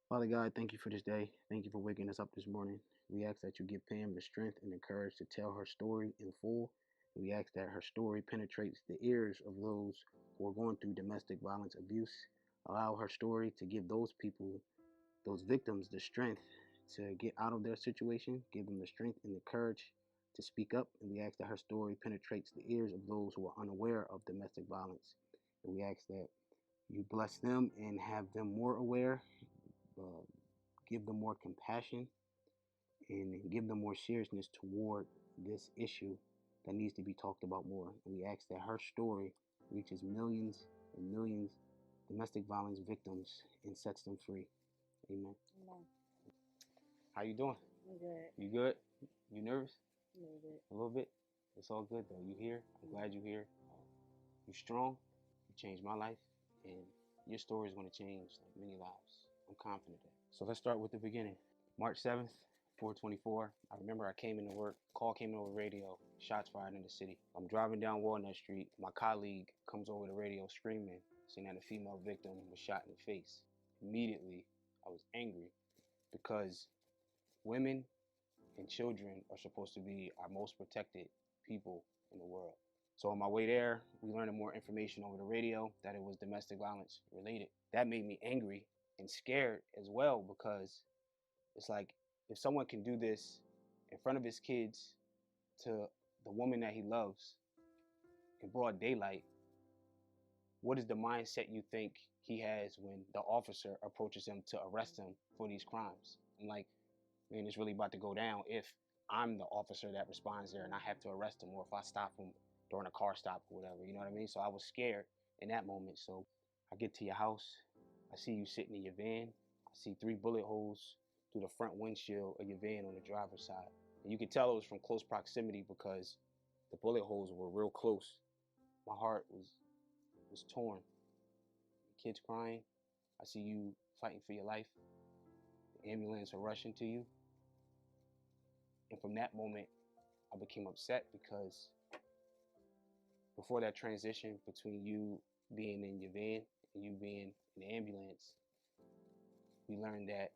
Father God, thank you for this day. Thank you for waking us up this morning. We ask that you give Pam the strength and the courage to tell her story in full. We ask that her story penetrates the ears of those who are going through domestic violence abuse. Allow her story to give those people, those victims, the strength to get out of their situation. Give them the strength and the courage to speak up. And we ask that her story penetrates the ears of those who are unaware of domestic violence. And we ask that you bless them and have them more aware, uh, give them more compassion, and give them more seriousness toward this issue that needs to be talked about more. And we ask that her story reaches millions and millions of domestic violence victims and sets them free. Amen. Amen. How you doing? I'm good. You good? You nervous? A little bit. A little bit? It's all good though. You here? I'm glad you're here. You strong. You changed my life, and your story is going to change like many lives. I'm confident that. So let's start with the beginning. March 7th, 424. I remember I came into work, call came in over radio, shots fired in the city. I'm driving down Walnut Street. My colleague comes over the radio screaming, saying that a female victim was shot in the face. Immediately, I was angry because women and children are supposed to be our most protected people in the world. So on my way there, we learned more information over the radio that it was domestic violence related. That made me angry and scared as well, because it's like, if someone can do this in front of his kids to the woman that he loves in broad daylight, what is the mindset you think he has when the officer approaches him to arrest him for these crimes? I'm like, man, it's really about to go down if I'm the officer that responds there and I have to arrest him, or if I stop him during a car stop or whatever, you know what I mean? So I was scared in that moment. So I get to your house, I see you sitting in your van, I see 3 bullet holes through the front windshield of your van on the driver's side. And you could tell it was from close proximity because the bullet holes were real close. My heart was torn. The kid's crying. I see you fighting for your life. The ambulance are rushing to you. And from that moment, I became upset because before that transition between you being in your van and you being in the ambulance, we learned that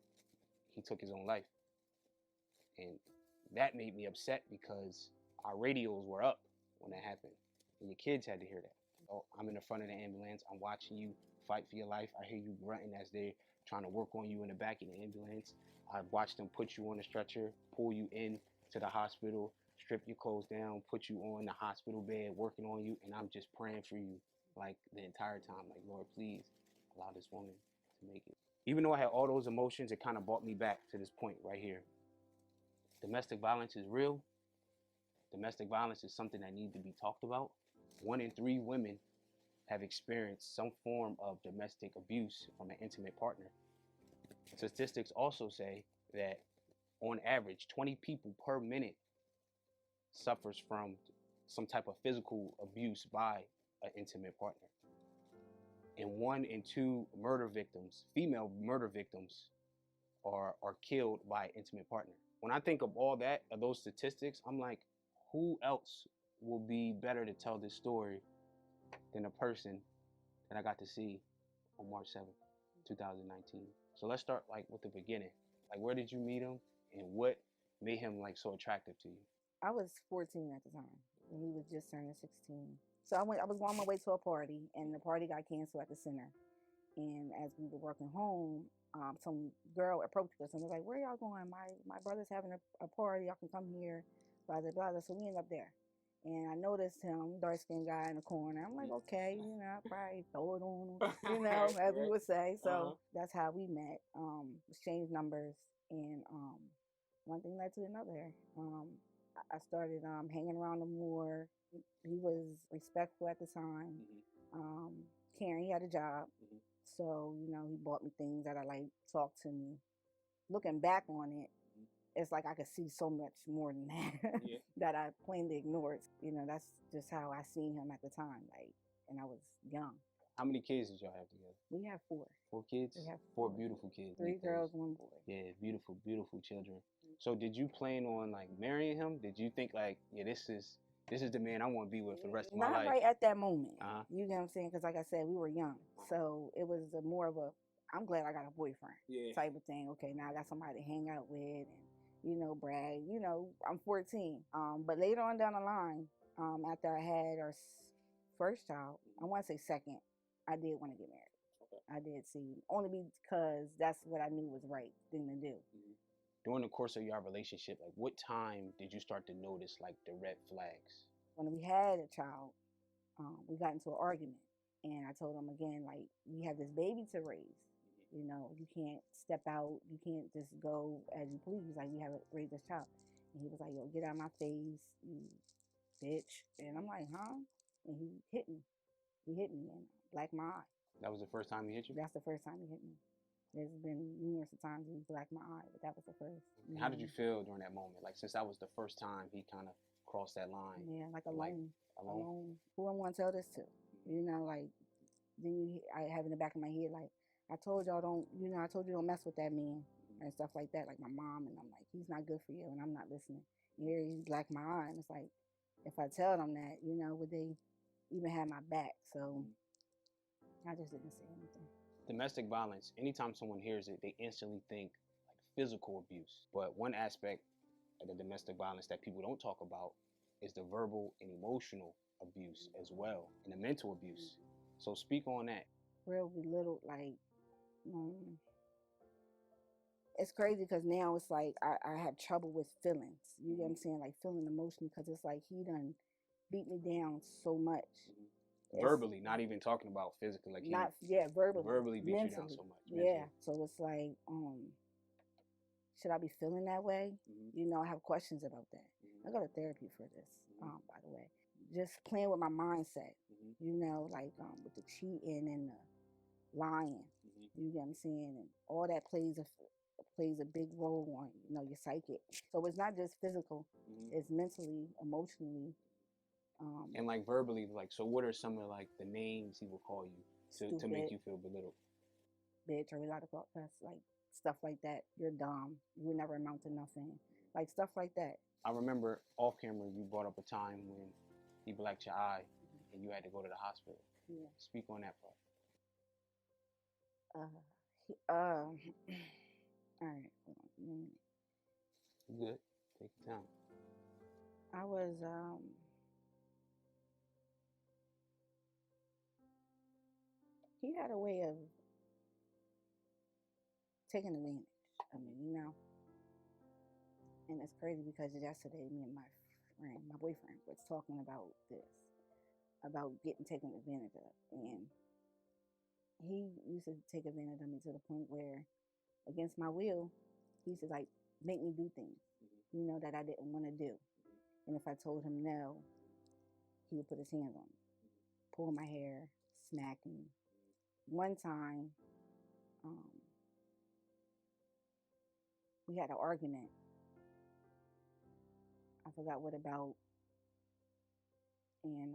he took his own life. And that made me upset because our radios were up when that happened. And your kids had to hear that. Oh, I'm in the front of the ambulance. I'm watching you fight for your life. I hear you grunting as they're trying to work on you in the back of the ambulance. I watched them put you on a stretcher, pull you in to the hospital, strip your clothes down, put you on the hospital bed, working on you. And I'm just praying for you like the entire time. Like, Lord, please allow this woman to make it. Even though I had all those emotions, it kind of brought me back to this point right here. Domestic violence is real. Domestic violence is something that needs to be talked about. 1 in 3 women have experienced some form of domestic abuse from an intimate partner. Statistics also say that on average, 20 people per minute suffers from some type of physical abuse by an intimate partner. And 1 in 2 murder victims, female murder victims, are killed by an intimate partner. When I think of all that, of those statistics, I'm like, who else will be better to tell this story than a person that I got to see on March 7th, 2019. So let's start like with the beginning. Like, where did you meet him and what made him like so attractive to you? I was 14 at the time, and he was just turning 16. So I was on my way to a party, and the party got canceled at the center. And as we were working home, some girl approached us and was like, "Where y'all going? My brother's having a party. Y'all can come here." Blah blah blah. So we ended up there, and I noticed him, dark skinned guy in the corner. I'm like, okay, I probably throw it on him, as we would say. So that's how we met. Exchanged numbers, and one thing led to another. I started hanging around him more. He was respectful at the time. Caring. He had a job. So, he bought me things that I like, talked to me. Looking back on it, it's like I could see so much more than that that I plainly ignored. That's just how I seen him at the time, and I was young. How many kids did y'all have together? We have 4. 4 kids? We have 4 beautiful kids. 3 girls, 1 boy. Yeah, beautiful, beautiful children. So did you plan on like marrying him? Did you think like, yeah, this is the man I want to be with for the rest of my life? Not right at that moment. Uh-huh. You know what I'm saying? Because like I said, we were young. So it was more of a I'm glad I got a boyfriend. Yeah. Type of thing. Okay, now I got somebody to hang out with and, brag. I'm 14. But later on down the line, after I had our first child, I want to say second, I did want to get married. Okay. I did see, only because that's what I knew was right thing to do. During the course of your relationship, like what time did you start to notice like the red flags? When we had a child, we got into an argument, and I told him again, like, we have this baby to raise. You can't step out. You can't just go as you please. Like, we have to raise this child. And he was like, yo, get out of my face, you bitch. And I'm like, huh? And he hit me. He hit me and blacked my eye. That was the first time he hit you? That's the first time he hit me. There's been numerous times he blacked my eye, but that was the first. How did you feel during that moment? Like, since that was the first time he kind of crossed that line. Yeah, like alone. Alone? Who I want to tell this to? Like, then I have in the back of my head, like, I told y'all I told you don't mess with that man and stuff like that, like my mom, and I'm like, he's not good for you, and I'm not listening. And here he blacked my eye, and it's like, if I tell them that, would they even have my back? So I just didn't say anything. Domestic violence, anytime someone hears it, they instantly think like physical abuse. But one aspect of the domestic violence that people don't talk about is the verbal and emotional abuse as well, and the mental abuse. So speak on that. Real belittled, like, it's crazy because now it's like I have trouble with feelings. You know what I'm saying? Like feeling emotionally, because it's like he done beat me down so much. Verbally, not even talking about physically, like verbally beat you down so much. Yeah, so it's like, should I be feeling that way? I have questions about that. I go to therapy for this, by the way. Just playing with my mindset, like with the cheating and the lying. You know what I'm saying? And all that plays a big role on your psychic. So it's not just physical; it's mentally, emotionally. And like verbally, like, so what are some of like the names he will call you to make you feel belittled? Bitch, or we got to call us like stuff like that. You're dumb. You would never amount to nothing. Like stuff like that. I remember off camera you brought up a time when he blacked your eye and you had to go to the hospital. Yeah. Speak on that part. All right. Hold on. Good. Take your time. I was he had a way of taking advantage of me, And it's crazy because yesterday me and my boyfriend, was talking about this, about getting taken advantage of. And he used to take advantage of me to the point where, against my will, he used to like make me do things, that I didn't want to do. And if I told him no, he would put his hands on me, pull my hair, smack me. One time, we had an argument. I forgot what about. And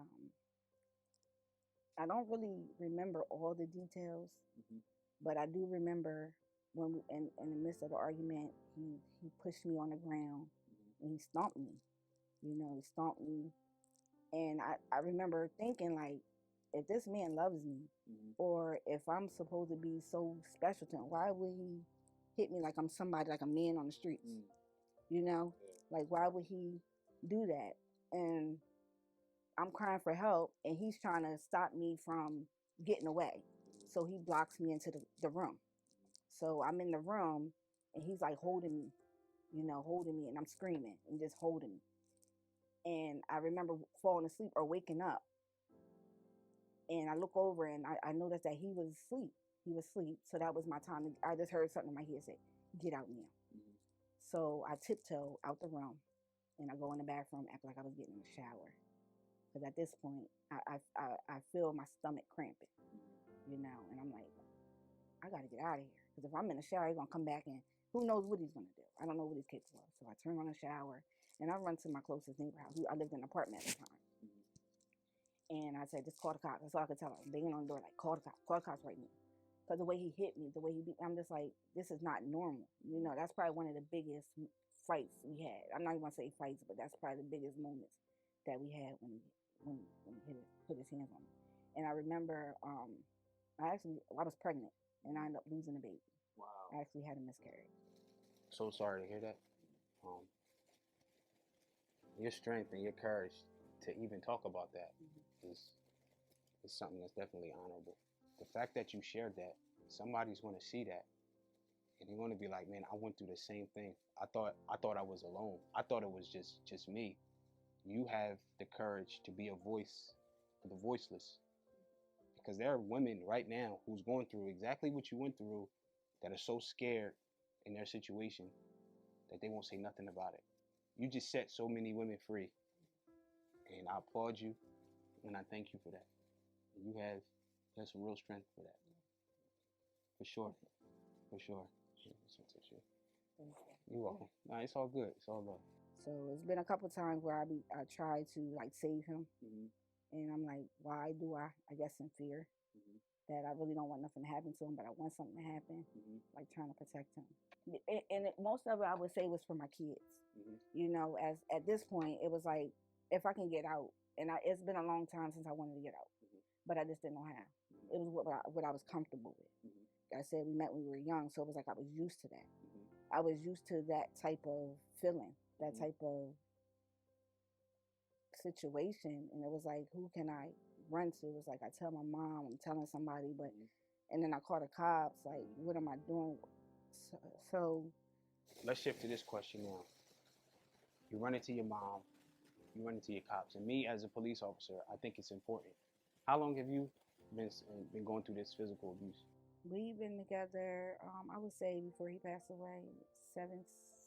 I don't really remember all the details, but I do remember when in the midst of the argument, he pushed me on the ground and he stomped me. He stomped me. And I remember thinking, like, if this man loves me, or if I'm supposed to be so special to him, why would he hit me like I'm somebody, like a man on the streets? Like, why would he do that? And I'm crying for help, and he's trying to stop me from getting away. So he blocks me into the room. So I'm in the room, and he's like holding me, and I'm screaming and just holding me. And I remember falling asleep or waking up. And I look over, and I noticed that he was asleep. He was asleep. So that was my time. I just heard something in my head say, get out now. So I tiptoe out the room, and I go in the bathroom, act like I was getting in the shower. Because at this point, I feel my stomach cramping, and I'm like, I got to get out of here. Because if I'm in the shower, he's going to come back, and who knows what he's going to do. I don't know what he's capable of. So I turn on the shower, and I run to my closest neighbor house. I lived in an apartment at the time. And I said, just call the cops. That's all I could tell him. Banging on the door, like, call the cops right now. Because the way he hit me, the way he beat me, I'm just like, this is not normal. That's probably one of the biggest fights we had. I'm not even going to say fights, but that's probably the biggest moments that we had when he put his hands on me. And I remember, I was pregnant. and I ended up losing the baby. Wow. I actually had a miscarriage. So sorry to hear that. Your strength and your courage to even talk about that is something that's definitely honorable. The fact that you shared that, somebody's going to see that, and they're going to be like, "Man, I went through the same thing. I thought I was alone. I thought it was just me." You have the courage to be a voice for the voiceless, because there are women right now who's going through exactly what you went through, that are so scared in their situation that they won't say nothing about it. You just set so many women free, and I applaud you, and I thank you for that. You have some real strength for that, for sure, for sure. You're welcome. No, it's all good. It's all love. So it's been a couple times where I tried to like save him, and I'm like, why do I? I guess in fear that I really don't want nothing to happen to him, but I want something to happen, like trying to protect him. And most of it I would say was for my kids. You know, as at this point it was like, if I can get out, and it's been a long time since I wanted to get out, but I just didn't know how. It was what I was comfortable with. Like I said, we met when we were young, so it was like I was used to that. I was used to that type of feeling, that type of situation, and it was like, who can I run to? It was like I tell my mom, I'm telling somebody, but and then I call the cops. Like, what am I doing? So let's shift to this question now. You run into your mom, you run into your cops, and me as a police officer, I think it's important. How long have you been going through this physical abuse? We've been together, I would say before he passed away,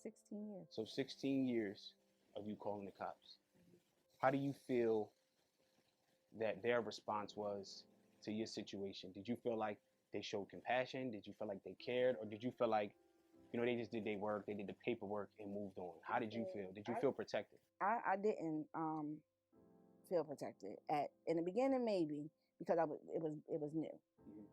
16 years. So 16 years of you calling the cops. How do you feel that their response was to your situation? Did you feel like they showed compassion? Did you feel like they cared? Or did you feel like, they just did their work, they did the paperwork and moved on? How did you feel? Did you feel protected? I didn't feel protected in the beginning, maybe because it was new.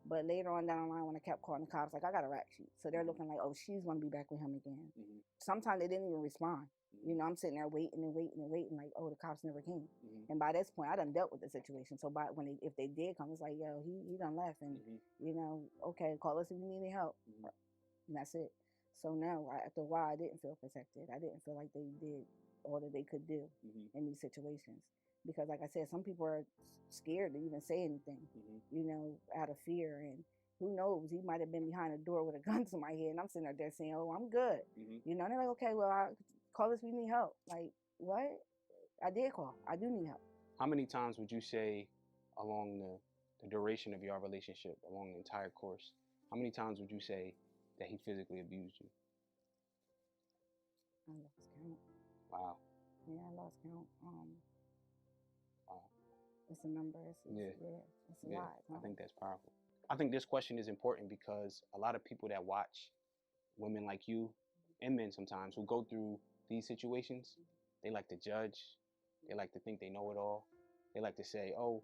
But later on down the line, when I kept calling the cops, like, I got a rap sheet, so they're looking like, oh, she's gonna be back with him again. Sometimes they didn't even respond. I'm sitting there waiting and waiting and waiting, like, oh, the cops never came. And by this point, I done dealt with the situation. So if they did come, it's like, yo, he done left, and okay, call us if you need any help, and that's it. So now, after a while, I didn't feel protected. I didn't feel like they did all that they could do in these situations. Because, like I said, some people are scared to even say anything, out of fear. And who knows? He might have been behind a door with a gun to my head, and I'm sitting there saying, "Oh, I'm good." And they're like, "Okay, well, call us if you need help." Like, what? I did call. I do need help. How many times would you say, along the duration of your relationship, along the entire course, how many times would you say that he physically abused you? I lost count. Wow. Yeah, I lost count. Wow. It's a number. It's a lot. I think that's powerful. I think this question is important because a lot of people that watch women like you, and men sometimes, who go through these situations, they like to judge. They like to think they know it all. They like to say, oh,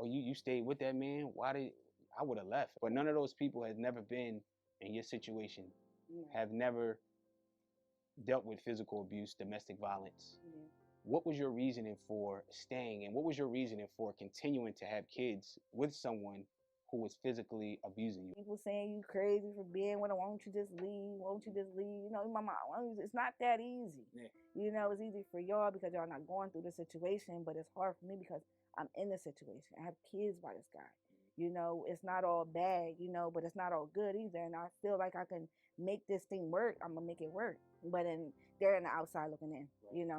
you stayed with that man? I would have left. But none of those people have never been in your situation, have never dealt with physical abuse, domestic violence. What was your reasoning for staying, and what was your reasoning for continuing to have kids with someone who was physically abusing you? People saying you crazy for being with him. Why don't you just leave? Why don't you just leave? My mom, it's not that easy. Yeah. It's easy for y'all because y'all not going through the situation, but it's hard for me because I'm in the situation. I have kids by this guy. It's not all bad, but it's not all good either. And I feel like I can make this thing work. I'm gonna make it work. But they're in the outside looking in,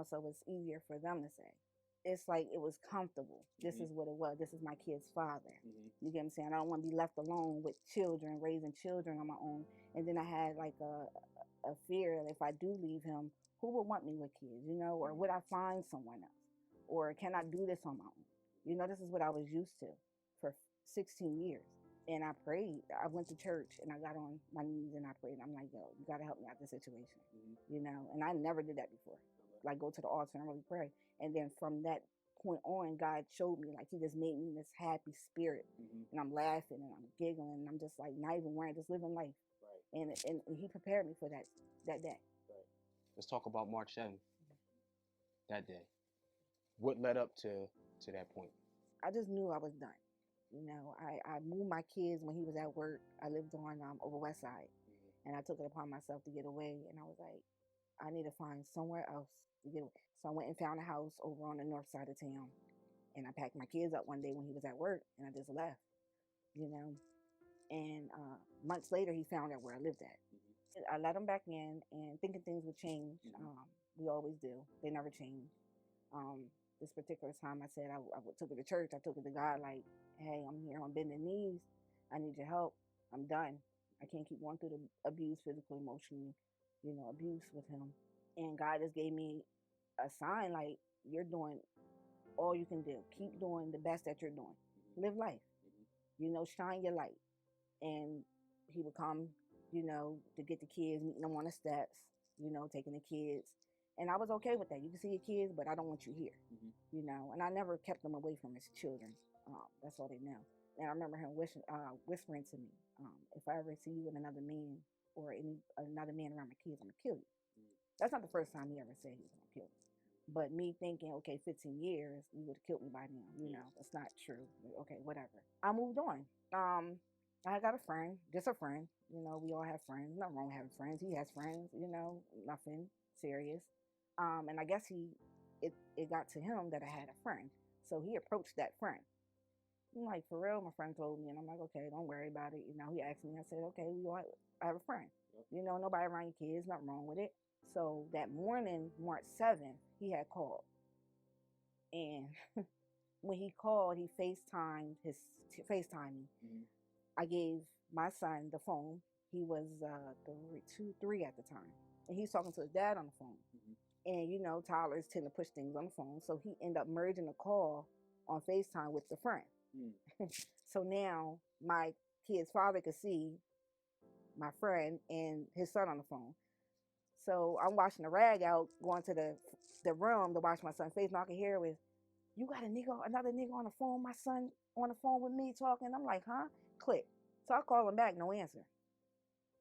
so it's easier for them to say. It's like it was comfortable. This is what it was. This is my kid's father. You get what I'm saying? I don't want to be left alone with children, raising children on my own. And then I had like a fear that if I do leave him, who would want me with kids, or would I find someone else? Or can I do this on my own? This is what I was used to for 16 years. And I prayed. I went to church and I got on my knees and I prayed. I'm like, yo, you got to help me out this situation, And I never did that before. Like, go to the altar and really pray. And then from that point on, God showed me, like, he just made me this happy spirit. And I'm laughing and I'm giggling and I'm just like not even worrying, just living life. Right. And he prepared me for that day. Right. Let's talk about March 7th. That day. What led up to that point? I just knew I was done. You know, I moved my kids when he was at work. I lived on over West Side, and I took it upon myself to get away. And I was like, I need to find somewhere else to get away. So I went and found a house over on the north side of town, and I packed my kids up one day when he was at work, and I just left. You know, and months later he found out where I lived at. I let him back in, and thinking things would change. We always do. They never change. This particular time, I said I took it to church. I took it to God, like, hey, I'm here on bending knees. I need your help. I'm done. I can't keep going through the abuse, physical, emotional, abuse with him. And God just gave me a sign, like, you're doing all you can do. Keep doing the best that you're doing. Live life. Shine your light. And he would come, to get the kids, meeting them on the steps, taking the kids. And I was okay with that. You can see your kids, but I don't want you here, And I never kept them away from his children. That's all they know. And I remember him whispering to me, if I ever see you with another man or another man around my kids, I'm going to kill you. That's not the first time he ever said he was going to kill me. But me thinking, okay, 15 years, you would have killed me by now. That's not true. Okay, whatever. I moved on. I got a friend, just a friend. We all have friends. Nothing wrong with having friends. He has friends, nothing serious. And I guess it got to him that I had a friend. So he approached that friend. I'm like, for real? My friend told me. And I'm like, okay, don't worry about it. He asked me. I said, okay, I have a friend. Nobody around your kids, nothing wrong with it. So that morning, March 7th, he had called. And when he called, he FaceTimed me. I gave my son the phone. He was 3 at the time. And he's talking to his dad on the phone. And, toddlers tend to push things on the phone. So he ended up merging the call on FaceTime with the friend. So now my kid's father could see my friend and his son on the phone. So I'm washing the rag out, going to the room to wash my son's face. And I can hear was, you got another nigga on the phone, my son on the phone with me talking. I'm like, huh? Click. So I call him back, no answer.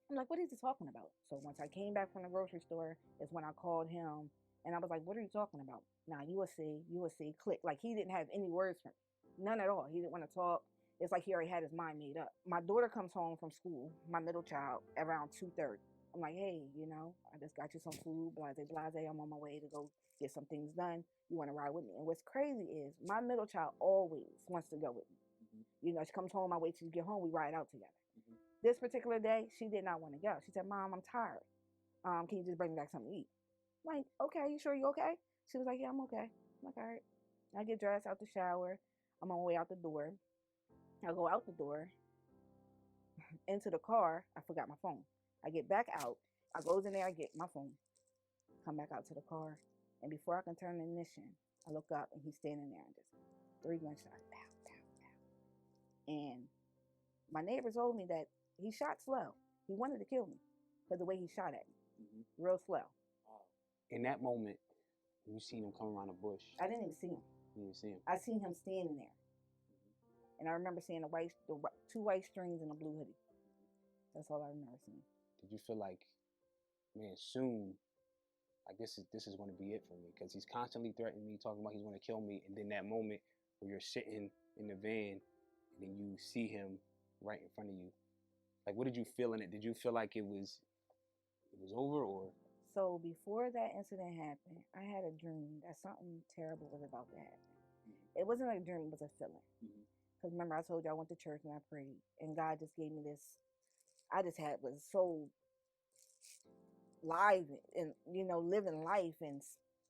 I'm like, what is he talking about? So once I came back from the grocery store is when I called him, and I was like, what are you talking about? Nah, you will see, click. Like, he didn't have any words for me. None at all. He didn't want to talk. It's like he already had his mind made up. My daughter comes home from school, my middle child, around 2:30. I'm like, hey, I just got you some food, blase, blase. I'm on my way to go get some things done. You want to ride with me? And what's crazy is my middle child always wants to go with me. She comes home, I wait till you get home, we ride out together. This particular day, she did not want to go. She said, Mom, I'm tired. Can you just bring me back something to eat? I'm like, okay, you sure you okay? She was like, yeah, I'm okay. I'm like, all right. I get dressed, out the shower. I'm on my way out the door. I go out the door, into the car. I forgot my phone. I get back out. I goes in there, I get my phone. Come back out to the car. And before I can turn the ignition, I look up and he's standing there and just 3 gunshots. Pow, pow, pow. And my neighbor told me that he shot slow. He wanted to kill me because the way he shot at me. Real slow. In that moment, you seen him come around a bush. I didn't even see him. You didn't see him? I seen him standing there. And I remember seeing the 2 white strings and a blue hoodie. That's all I remember seeing. Did you feel like, man, soon, like this is going to be it for me? Because he's constantly threatening me, talking about he's going to kill me. And then that moment where you're sitting in the van and then you see him right in front of you. Like, what did you feel in it? Did you feel like it was over, or? So before that incident happened, I had a dream that something terrible was about to happen. It wasn't a dream, it was a feeling. Because remember, I told you I went to church and I prayed. And God just gave me this, was so live and, living life and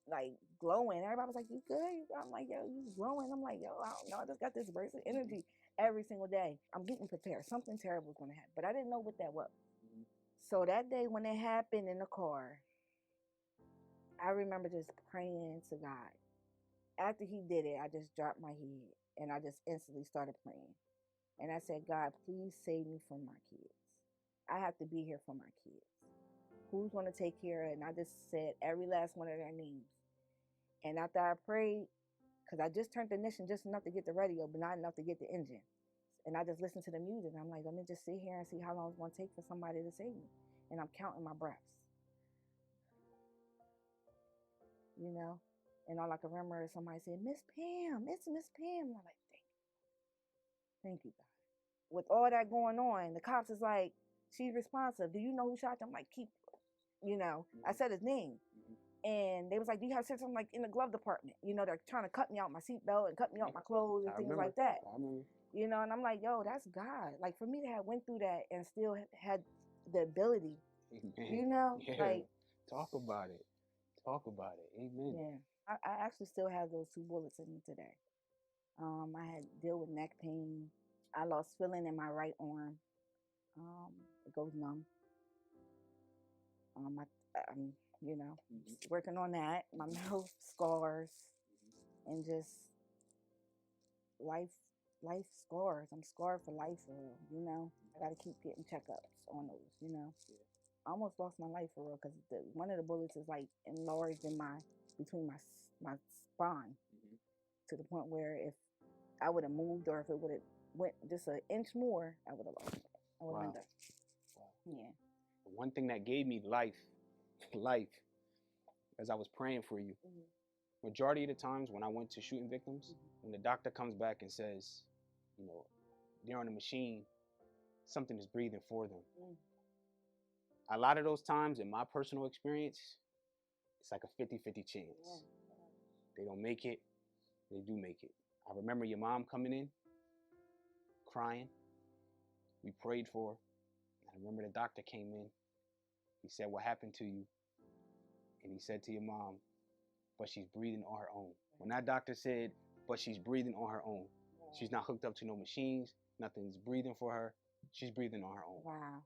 like glowing. Everybody was like, you good? I'm like, yo, you glowing. I'm like, yo, I don't know. I just got this burst of energy every single day. I'm getting prepared. Something terrible is going to happen. But I didn't know what that was. So that day when it happened in the car, I remember just praying to God. After he did it, I just dropped my head and I just instantly started praying. And I said, God, please save me from my kids. I have to be here for my kids. Who's going to take care of it? And I just said every last one of their names. And after I prayed, because I just turned the ignition just enough to get the radio, but not enough to get the engine. And I just listened to the music. And I'm like, let me just sit here and see how long it's going to take for somebody to save me. And I'm counting my breaths. And all I can remember is somebody said, Miss Pam, it's Miss Pam. And I'm like, thank you. Thank you, God. With all that going on, the cops is like, she's responsive. Do you know who shot them? I'm like, keep, I said his name. And they was like, do you have sex? I'm like, in the glove department. They're trying to cut me out my seatbelt and cut me out my clothes and things like that. And I'm like, yo, that's God. Like, for me to have went through that and still had the ability, Yeah. like. Talk about it. Talk about it. Amen. Yeah. I actually still have those 2 bullets in me today. I had deal with neck pain. I lost feeling in my right arm. It goes numb. I'm working on that. My mouth scars and just life scars. I'm scarred for life, for real. I got to keep getting checkups on those. I almost lost my life for real because one of the bullets is like enlarged in between my spine to the point where if I would have moved or if it would have went just an inch more, I would have lost it. I would have been done. Wow. Yeah. One thing that gave me life, as I was praying for you, majority of the times when I went to shooting victims, when the doctor comes back and says, they're on a machine, something is breathing for them. A lot of those times, in my personal experience, it's like a 50-50 chance. They don't make it, they do make it. I remember your mom coming in, crying. We prayed for her. I remember the doctor came in. He said, what happened to you? And he said to your mom, but she's breathing on her own. When that doctor said, but she's breathing on her own, she's not hooked up to no machines, nothing's breathing for her, she's breathing on her own. Wow.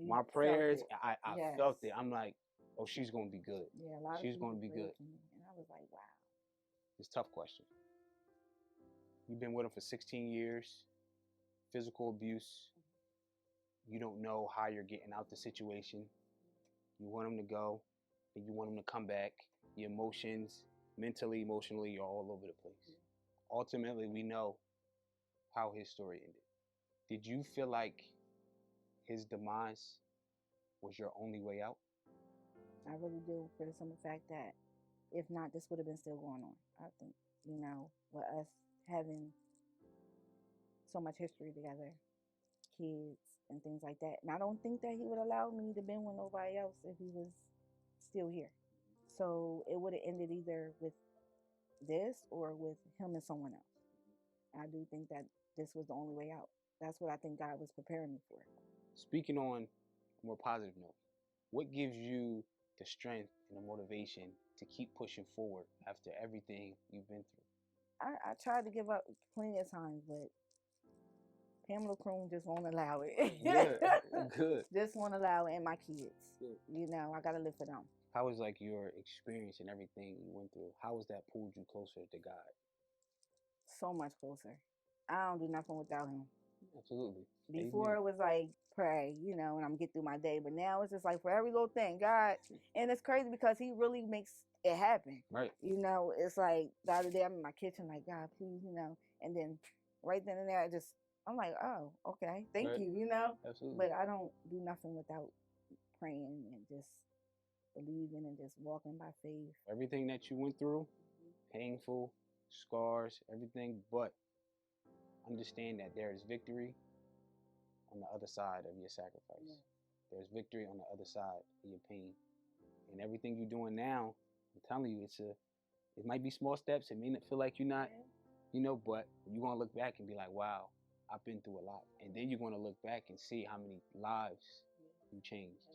My prayers, I felt it. I'm like, oh, she's going to be good. Yeah, a lot she's going to be good. And I was like, wow. It's a tough question. You've been with him for 16 years, physical abuse. You don't know how you're getting out the situation. You want him to go, and you want him to come back. Your emotions, mentally, emotionally, you're all over the place. Ultimately, we know how his story ended. Did you feel like his demise was your only way out? I really do, for the simple fact that if not, this would have been still going on. I think, with us having so much history together, kids and things like that. And I don't think that he would allow me to be with nobody else if he was still here. So it would have ended either with this or with him and someone else. I do think that this was the only way out. That's what I think God was preparing me for. Speaking on a more positive note, what gives you the strength and the motivation to keep pushing forward after everything you've been through? I tried to give up plenty of times, but Pamela Kroon just won't allow it. Good. Just won't allow it, and my kids. Good. I gotta live for them. How was your experience and everything you went through? How has that pulled you closer to God? So much closer. I don't do nothing without him. Absolutely. Before it was like pray, and I'm get through my day. But now it's just like for every little thing, God. And it's crazy because he really makes it happen. Right. It's like the other day I'm in my kitchen, like, God, please, and then right then and there, I'm like, oh, okay, thank you, Absolutely. But I don't do nothing without praying and just believing and just walking by faith. Everything that you went through, painful, scars, everything, but understand that there is victory on the other side of your sacrifice. Yeah. There's victory on the other side of your pain. And everything you're doing now, I'm telling you, it might be small steps. It may not feel like you're not, but you're going to look back and be like, wow, I've been through a lot. And then you're going to look back and see how many lives you changed.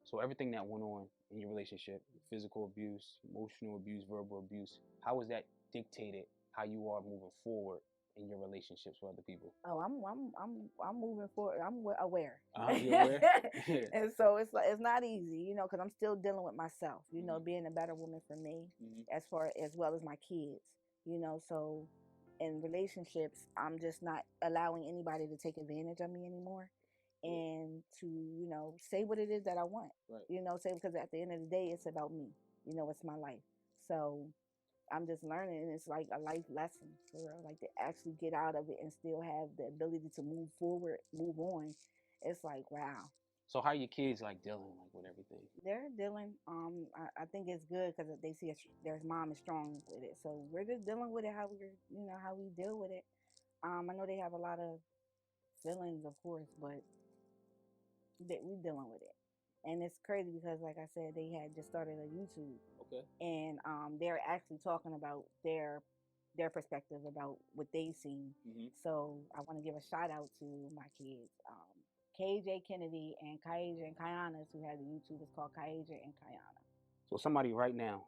So everything that went on in your relationship, physical abuse, emotional abuse, verbal abuse, how was that dictated how you are moving forward in your relationships with other people? Oh, I'm moving forward. I'm aware. You're aware? And so it's not easy, because I'm still dealing with myself, being a better woman for me, as well as my kids, So in relationships, I'm just not allowing anybody to take advantage of me anymore. And to, say what it is that I want, say, because at the end of the day, it's about me, it's my life. So I'm just learning, and it's like a life lesson for real, like to actually get out of it and still have the ability to move forward, move on. It's like, wow. So how are your kids dealing with everything? They're dealing. I think it's good because they see their mom is strong with it. So we're just dealing with it how we deal with it. I know they have a lot of feelings, of course, but we dealing with it. And it's crazy because, like I said, they had just started a YouTube, Okay. and they're actually talking about their perspective about what they've seen. Mhm. So I want to give a shout out to my kids, KJ Kennedy and Kaija and Kayanas, who has a YouTube. It's called Kaija and Kayana. So somebody right now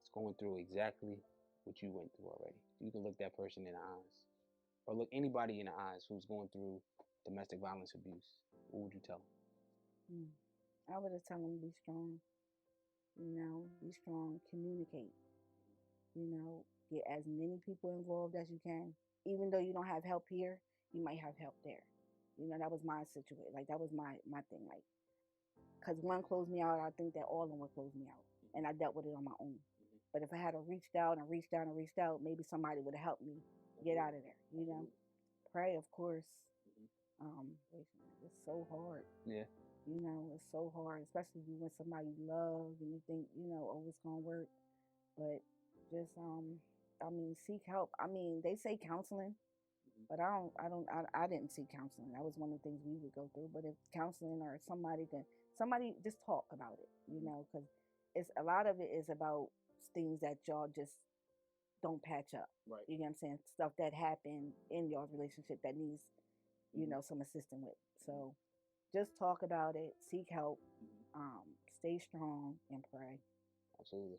is going through exactly what you went through already. You can look that person in the eyes, or look anybody in the eyes who's going through domestic violence abuse. What would you tell them? I would have told them be strong. Be strong. Communicate. Get as many people involved as you can. Even though you don't have help here, you might have help there. That was my situation. Like that was my thing. Like, cause one closed me out, I think that all of them would close me out, and I dealt with it on my own. But if I had reached out and reached out and reached out, maybe somebody would have helped me get out of there. Pray, of course. It's so hard. Yeah. It's so hard, especially when somebody you love and you think, oh, it's gonna work. But just seek help. They say counseling, but I didn't seek counseling. That was one of the things we would go through. But if counseling or somebody just talk about it, because it's a lot of it is about things that y'all just don't patch up. Right. You know what I'm saying? Stuff that happened in y'all's relationship that needs, some assistance with. So just talk about it, seek help, stay strong, and pray. Absolutely.